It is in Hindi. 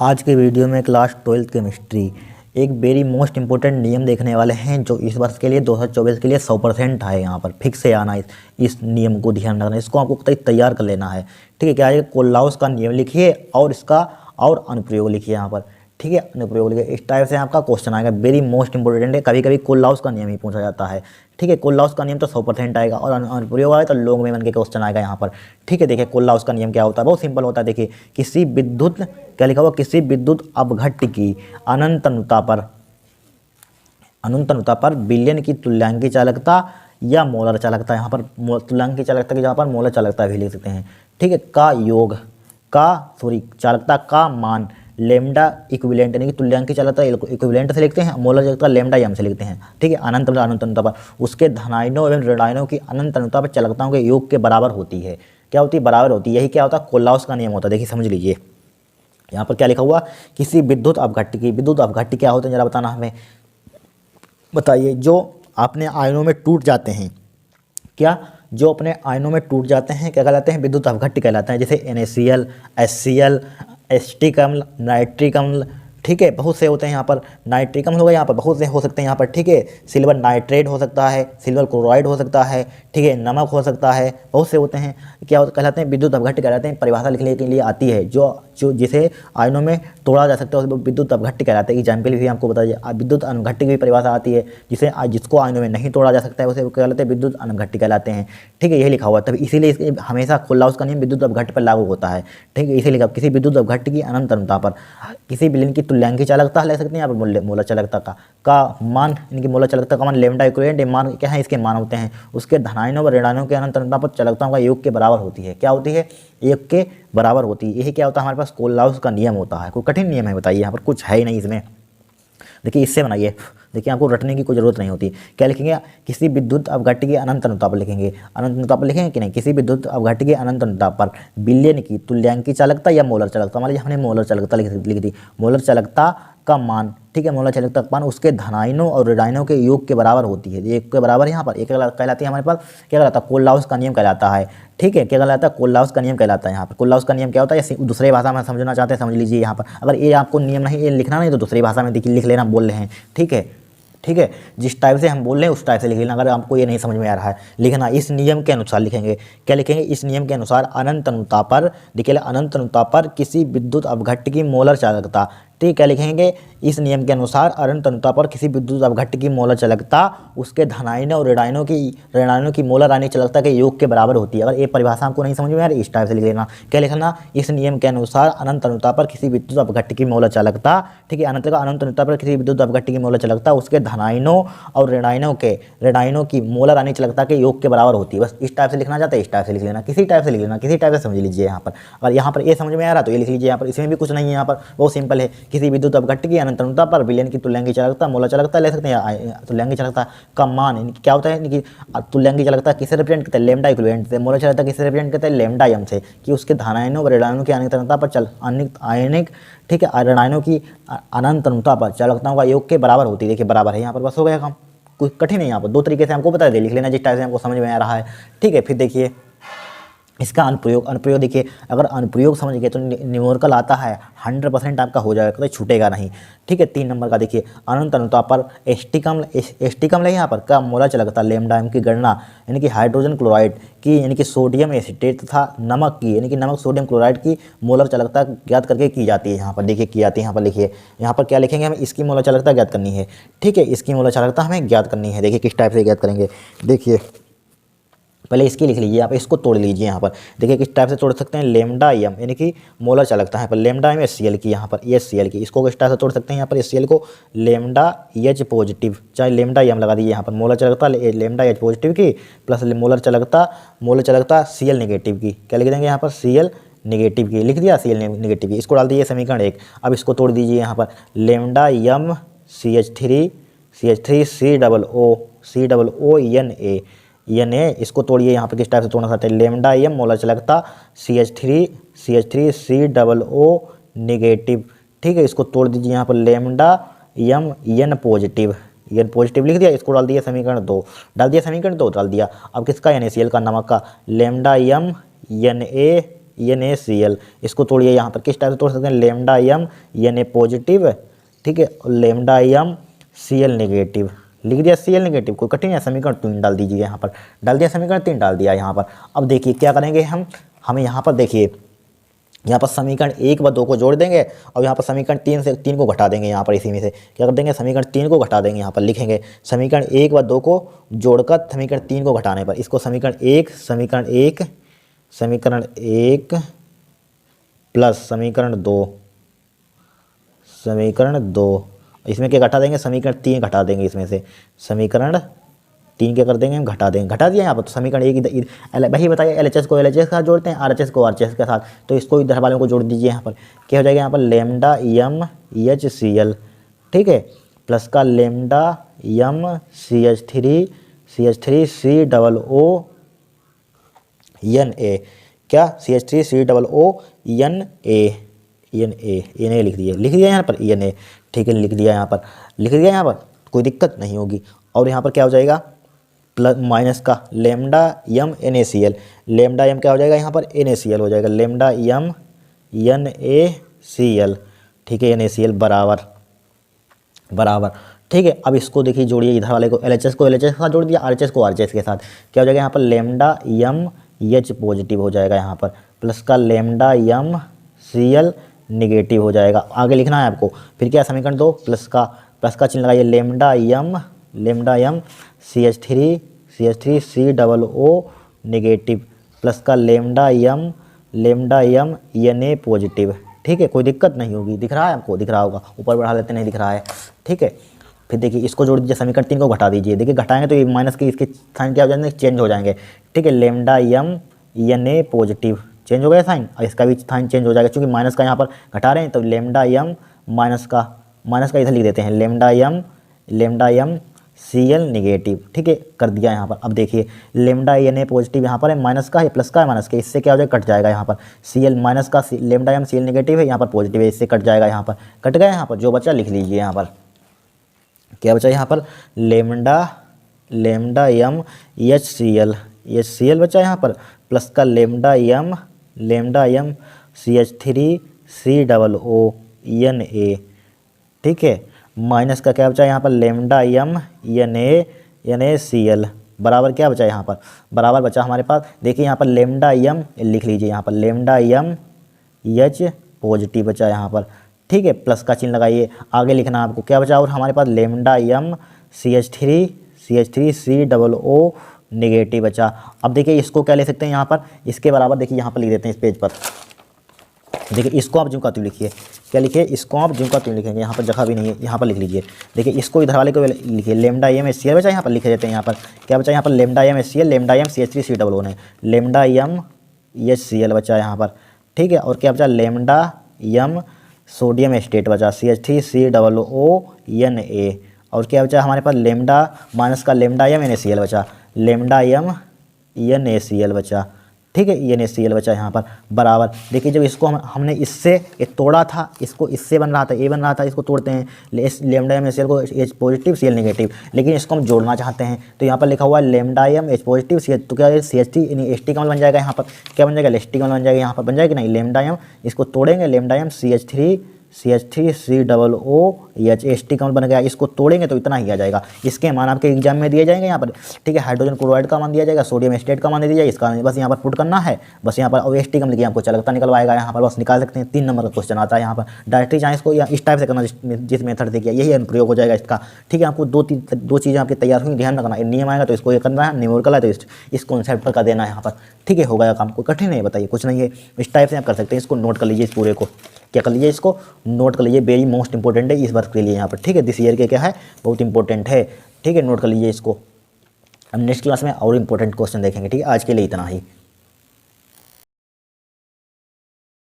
आज के वीडियो में क्लास 12th केमिस्ट्री एक वेरी मोस्ट इंपॉर्टेंट नियम देखने वाले हैं जो इस वर्ष के लिए 2024 के लिए 100% है। यहाँ पर फिक्स से आना इस नियम को ध्यान रखना, इसको आपको तैयार कर लेना है। ठीक है, क्या है कोल्लाउस का नियम लिखिए और इसका और अनुप्रयोग लिखिए यहाँ पर। ठीक है, अनुप्रयोग लिखिए। इस टाइप से आपका क्वेश्चन आएगा, वेरी मोस्ट इंपॉर्टेंट है। कभी कभी कोल्लाउस का नियम ही पूछा जाता है। ठीक है, कोल्लाउस का नियम तो 100% आएगा और अनुप्रयोग आए तो लोग में बन के क्वेश्चन आएगा यहाँ पर। ठीक है, देखिए कोल्लाउस का नियम क्या होता है, बहुत सिंपल होता है। देखिए किसी विद्युत क्या लिखा हुआ, किसी विद्युत अपघट्य की अनंत अनुता पर विलयन की तुल्यांकी चालकता या मोलर चालकता, यहाँ पर तुल्यांकी चालकता की जहाँ पर मोलर चालकता भी लिख सकते हैं। ठीक है, का योग चालकता का मान लेमडा इक्विवेलेंट यानी कि तुल्यांकी चालकता इक्विवेलेंट से लिखते हैं, मोलर चालकता लेमडा एम से लिखते हैं। ठीक है, अनंत अनुता पर उसके धनायनों एवं ऋणायनों की अनंत अनुता पर चालकताओं के योग के बराबर होती है। क्या होती है? बराबर होती है। यही क्या होता है? कोल्लाउस का नियम होता है। देखिए समझ लीजिए, यहाँ पर क्या लिखा हुआ, किसी विद्युत अपघट्य की, विद्युत अपघट्य क्या होते हैं जरा बताना हमें, बताइए। जो अपने आयनों में टूट जाते हैं, क्या जो अपने आयनों में टूट जाते हैं क्या कहलाते हैं? विद्युत अपघट्य कहलाते हैं। जैसे NaCl, HCl, एसिटिक अम्ल, नाइट्रिक अम्ल। ठीक है, बहुत से होते हैं यहाँ पर। नाइट्रिक अम्ल हो गया, यहाँ पर बहुत से हो सकते हैं यहाँ पर। ठीक है, सिल्वर नाइट्रेट हो सकता है, सिल्वर क्लोराइड हो सकता है। ठीक है, नमक हो सकता है, बहुत से होते हैं। क्या कहलाते हैं? विद्युत अपघट्य कहलाते हैं। परिभाषा लिखने के लिए आती है, जो जिसे आयनों में तोड़ा जा सकता है वो विद्युत अपघट्य कहलाते हैं। एग्जाम्पल भी आपको बताइए, विद्युत अनुघट्य की भी परिभाषा आती है, जिसको आयनों में नहीं तोड़ा जा सकता है उसे कहलाते हैं विद्युत अनुघट्य कहलाते हैं। ठीक है, यही लिखा हुआ, तभी इसीलिए हमेशा कोल्लाउस का नियम विद्युत अपघट्य पर लागू होता है। ठीक है, इसीलिए किसी विद्युत अपघट्य की अनंत अनुता पर किसी विलयन की तुल्यांकी चालकता ले सकते हैं, यहाँ पर मोलर चालकता का मान, इनकी मोलर चालकता का मान लेमडा इक्विवेलेंट मान क्या है, इसके मान होते हैं। उसके धनायनों व ऋणायनों के अनंत अनुता पर चालकताओं का योग के बराबर होती है। क्या होती है? एक के बराबर होती है। यही क्या होता है? हमारे पास कोल्लाउस का नियम होता है। कोई कठिन नियम है बताइए, यहाँ पर कुछ है ही नहीं इसमें। देखिए इससे बनाइए, देखिए आपको रटने की कोई ज़रूरत नहीं होती। क्या लिखेंगे? किसी विद्युत अपघट्य की अनंत अनुता पर लिखेंगे। अनंत अनुता पर लिखेंगे कि नहीं? किसी विद्युत अपघट्य की अनंत अनुता पर विलयन की तुल्यांकी चालकता या मोलर चालकता, मान लीजिए हमने मोलर चालकता लिख दी। मोलर चालकता का मान, ठीक है, मोलर चालकता का मान उसके धनायनों और ऋणायनों के योग के बराबर होती है। एक के बराबर यहाँ पर एक कहलाती है हमारे पास, क्या कहलाता है? कोल्लाउस का नियम कहलाता है। ठीक है, क्या कहलाता है? कोल्लाउस का नियम कहलाता है। यहाँ पर कोल्लाउस का नियम क्या होता है, दूसरी भाषा में समझना चाहते हैं समझ लीजिए। यहाँ पर अगर ये आपको नियम नहीं, ये लिखना नहीं तो दूसरी भाषा में लिख लेना, बोल रहे हैं। ठीक है, ठीक है, जिस टाइप से हम बोल रहे हैं उस टाइप से लिख लेना। अगर आपको ये नहीं समझ में आ रहा है लिखना, इस नियम के अनुसार लिखेंगे। क्या लिखेंगे? इस नियम के अनुसार अनंत अनुता पर, देखिए अनंत अनुता पर किसी विद्युत अपघट्य की मोलर चालकता। ठीक, क्या लिखेंगे? इस नियम के अनुसार अनंत अनुता पर किसी विद्युत अपघट्य की मोलर चालकता उसके धनायनों और ऋणायनों की मोलर रानी चालकता के योग के बराबर होती है। अगर ये परिभाषा आपको नहीं समझ में आ रही, इस टाइप से लिख लेना। क्या लिखना? इस नियम के अनुसार अनंत अनुता पर किसी विद्युत अपघट्य की मोलर चालकता, ठीक है, अनंत अनुता पर किसी विद्युत अपघट्य की मोलर चालकता उसके धनायनों और ऋणायनों की मोलर रानी चालकता के योग के बराबर होती है। बस इस टाइप से लिखना चाहते हैं, इस टाइप से लिख लेना, किसी टाइप से लिख लेना, किसी टाइप से समझ लीजिए। यहाँ पर अगर यहाँ पर ये समझ में आ रहा तो ये लिख लीजिए। यहाँ पर इसमें भी कुछ नहीं है, यहाँ पर बहुत सिंपल है। किसी विद्युत अपघट्य की अनंत अनुता पर विलयन की तुल्यांकी चालकता, मोलर चालकता ले सकते हैं। तुल्यांकी चालकता का मान क्या होता है कि तुल्यांकी चालकता किसे रिप्रेजेंट करते हैं? लेमडा इक्विवेलेंट से। मोलर चालकता किसे रिप्रेजेंट करते हैं? लेमडा एम से, कि उसके धनायनों और ऋणायनों की अनंत अनुता पर आयनिक, ठीक है, ऋणायनों की अनंत अनुता पर चालकताओं का योग के बराबर होती है। देखिए बराबर है यहाँ पर, बस हो गया काम। कोई कठिन है यहाँ पर, दो तरीके से हमको बता दे, लिख लेना जिस टाइप से हमको समझ में आ रहा है। ठीक है, फिर देखिए इसका अनुप्रयोग देखिए, अगर अनुप्रयोग समझ गए तो न्यूमेरिकल आता है 100% आपका हो जाएगा, तो छूटेगा नहीं। ठीक है, 3 नंबर का देखिए, अनंत अनुता पर एसिटिक अम्ल है यहाँ पर का मोलर चालकता लेमडा एम की गणना यानी कि हाइड्रोजन क्लोराइड की यानी कि सोडियम एसिटेट तथा नमक की यानी कि नमक सोडियम क्लोराइड की मोलर चालकता ज्ञात करके की जाती है। यहाँ पर देखिए की जाती है, यहाँ पर लिखिए, यहाँ पर क्या लिखेंगे? हमें इसकी मोलर चालकता ज्ञात करनी है। ठीक है, इसकी मोलर चालकता हमें ज्ञात करनी है। देखिए किस टाइप से ज्ञात करेंगे, देखिए पहले इसकी लिख लीजिए, आप इसको तोड़ लीजिए। यहाँ पर देखिए किस टाइप से तोड़ सकते हैं, लेमडा एम यानी कि मोलर चालकता है पर लेमडा एम HCl की, यहाँ पर HCl की, इसको किस टाइप से तोड़ सकते हैं? यहाँ पर HCl को लेमडा H पॉजिटिव, चाहे लेमडा एम लगा दीजिए। यहाँ पर मोलर चालकता लेमडा H पॉजिटिव की प्लस मोलर चालकता Cl नेगेटिव की। क्या लिख देंगे यहाँ पर? Cl नेगेटिव की लिख दिया, Cl नेगेटिव की। इसको डाल दीजिए समीकरण 1। अब इसको तोड़ दीजिए, यहाँ पर lambda M CH3 COO Na, इसको तोड़िए। यहाँ पर किस टाइप से तोड़ना चाहते हैं? लेमडा एम मोलर चालकता CH3 COO नेगेटिव। ठीक है, इसको तोड़ दीजिए। यहाँ पर लेमडा एम N पॉजिटिव लिख दिया। इसको डाल दिया समीकरण 2, डाल दिया। अब किसका? NaCl का, नमक का, लेमडा एम NaCl। इसको तोड़िए यहाँ पर, किस टाइप से तोड़ सकते हैं, लेमडा m Na पॉजिटिव, ठीक है, और लेमडा m Cl नेगेटिव। लिख दिया Cl नेगेटिव, कोई कठिन है, समीकरण 3 डाल दीजिए यहाँ पर, डाल दिया समीकरण 3 डाल दिया यहाँ पर। अब देखिए क्या करेंगे हमें यहाँ पर देखिए, यहाँ पर समीकरण 1 व 2 को जोड़ देंगे और यहाँ पर समीकरण 3 को घटा देंगे। यहाँ पर इसी में से क्या कर देंगे, समीकरण 3 को घटा देंगे। यहाँ पर लिखेंगे समीकरण 1 व 2 को जोड़कर समीकरण 3 को घटाने पर इसको समीकरण 1 प्लस समीकरण 2 इसमें क्या घटा देंगे, समीकरण 3 घटा देंगे। इसमें से समीकरण 3 क्या कर देंगे, हम घटा देंगे, घटा दिया यहाँ पर। तो समीकरण 1 वही बताइए, LHS को LHS के साथ जोड़ते हैं, RHS को RHS के साथ, तो इसको इधर वालों को जोड़ दीजिए। यहाँ पर क्या हो जाएगा, यहाँ पर लेमडा m HCl, ठीक है, प्लस का lambda m CH3 COO Na, क्या CH3 COO Na लिख दिया यहाँ पर Na, ठीक है, लिख दिया यहाँ पर, कोई दिक्कत नहीं होगी। और यहाँ पर क्या हो जाएगा, प्लस माइनस का lambda m NaCl, lambda m क्या हो जाएगा, यहाँ पर NaCl हो जाएगा, लेमडा m NaCl, ठीक है, NaCl बराबर, ठीक है। अब इसको देखिए जोड़िए, इधर वाले को LHS के साथ जोड़ दिया, RHS को RHS के साथ, क्या हो जाएगा, यहाँ पर लेमडा m H पॉजिटिव हो जाएगा यहाँ पर, प्लस का लेमडा m Cl नेगेटिव हो जाएगा। आगे लिखना है आपको, फिर क्या समीकरण 2 प्लस का चिन्ह लगाइए, lambda m CH3 COO negative, plus का लेमडा m Na पॉजिटिव, ठीक है, कोई दिक्कत नहीं होगी। दिख रहा है आपको, दिख रहा होगा, ऊपर बढ़ा लेते, नहीं दिख रहा है, ठीक है। फिर देखिए इसको जोड़ दीजिए, समीकरण 3 को घटा दीजिए। देखिए घटाएंगे तो ये माइनस के इसके साइन क्या हो जाएंगे, चेंज हो जाएंगे, ठीक है, lambda m Na positive change हो गया साइन, और इसका भी साइन चेंज हो जाएगा, क्योंकि माइनस का यहाँ पर घटा रहे हैं, तो लेमडा m माइनस का इधर लिख देते हैं, लेमडा m Cl नेगेटिव, ठीक है, कर दिया यहाँ पर। अब देखिए लेमडा Na पॉजिटिव यहाँ पर है, माइनस का है, प्लस का है, माइनस के, इससे क्या हो जाएगा, कट जाएगा यहाँ पर। Cl माइनस का लेमडा m Cl नेगेटिव है, यहाँ पर पॉजिटिव है, इससे कट जाएगा, यहाँ पर कट गया। यहाँ पर जो बचा लिख लीजिए, यहाँ पर क्या बचा, यहाँ पर लेमडा m HCl बचा यहाँ पर, प्लस का lambda m CH3 COO Na, ठीक है, माइनस का क्या बचा यहाँ पर, लेमडा m NaCl बराबर क्या बचा यहाँ पर, बराबर बचा हमारे पास। देखिए यहाँ पर लेमडा m लिख लीजिए, यहाँ पर लेमडा m H पॉजिटिव बचा यहाँ पर, ठीक है, प्लस का चिन्ह लगाइए। आगे लिखना आपको क्या बचा, और हमारे पास lambda m CH3 COO negative बचा। अब देखिए इसको क्या ले सकते हैं यहाँ पर, इसके बराबर देखिए यहाँ पर लिख देते हैं इस पेज पर। देखिए इसको आप ज्यों का त्यों लिखिए, क्या लिखिए, इसको आप ज्यों का त्यों लिखेंगे, यहाँ पर जगह भी नहीं है, यहाँ पर लिख लीजिए। देखिए इसको इधर वाले को लिखिए, लेमडा m HCl बचा, यहाँ पर लिख देते हैं। यहाँ पर क्या बचा, यहाँ पर lambda m HCl, lambda m CH3 COO है, लेमडा m HCl बचा यहाँ पर, ठीक है, और क्या बचा, लेमडा m सोडियम एस्टेट बचा, CH3 COO Na, और क्या बचा हमारे पास, लेमडा माइनस का लेमडा m NaCl बचा, लेमडा m NaCl बचा, ठीक है, NaCl बचा यहाँ पर बराबर। देखिए जब इसको हमने इससे तोड़ा था, इसको इससे बन रहा था, A बन रहा था, इसको तोड़ते हैं, लेमडा m HCl को H पॉजिटिव Cl नेगेटिव, लेकिन इसको हम जोड़ना चाहते हैं, तो यहाँ पर लिखा हुआ है lambda m H positive Cl, तो क्या है, CH3 यानी एस्टिक अम्ल बन जाएगा। यहाँ पर क्या बन जाएगा, एस्टिक अम्ल बन जाएगा, यहाँ पर बन जाएगा नहीं, लेमडा m इसको तोड़ेंगे, lambda m CH3 COO H asterisk अम्ल बन गया। इसको तोड़ेंगे तो इतना ही आ जाएगा। इसके मान आपके एग्जाम में दिए जाएंगे यहाँ पर, ठीक है, हाइड्रोजन क्लोराइड का मान दिया जाएगा, सोडियम एस्टेट का मान दिया जाएगा, इसका बस यहाँ पर पुट करना है, बस यहाँ पर। और एस्टिक अम्ल की आपको चालकता निकलवाएगा, यहाँ पर बस निकाल सकते हैं। 3 नंबर का क्वेश्चन आता है यहाँ पर, डायरेक्टली चाहे इसको या इस टाइप से करना, जिस मेथड से किया, यही अनुप्रयोग हो जाएगा इसका, ठीक है। आपको दो चीज़ें आपकी तैयार हुई, ध्यान रखना, नियम आएगा तो इसको ये करना है, न्यूमेरिकल है तो इस कॉन्सेप्ट पर का देना है यहाँ पर, ठीक है, हो गया काम। कोई कठिन नहीं, बताइए, कुछ नहीं है, इस टाइप से आप कर सकते हैं। इसको नोट कर लीजिए, इस पूरे को क्या कर लीजिए, इसको नोट कर लीजिए, वेरी मोस्ट इंपॉर्टेंट है इस वर्क के लिए यहाँ पर, ठीक है, दिस ईयर के क्या है, बहुत इंपॉर्टेंट है, ठीक है, नोट कर लीजिए इसको। हम नेक्स्ट क्लास में और इंपॉर्टेंट क्वेश्चन देखेंगे, ठीक है, आज के लिए इतना ही।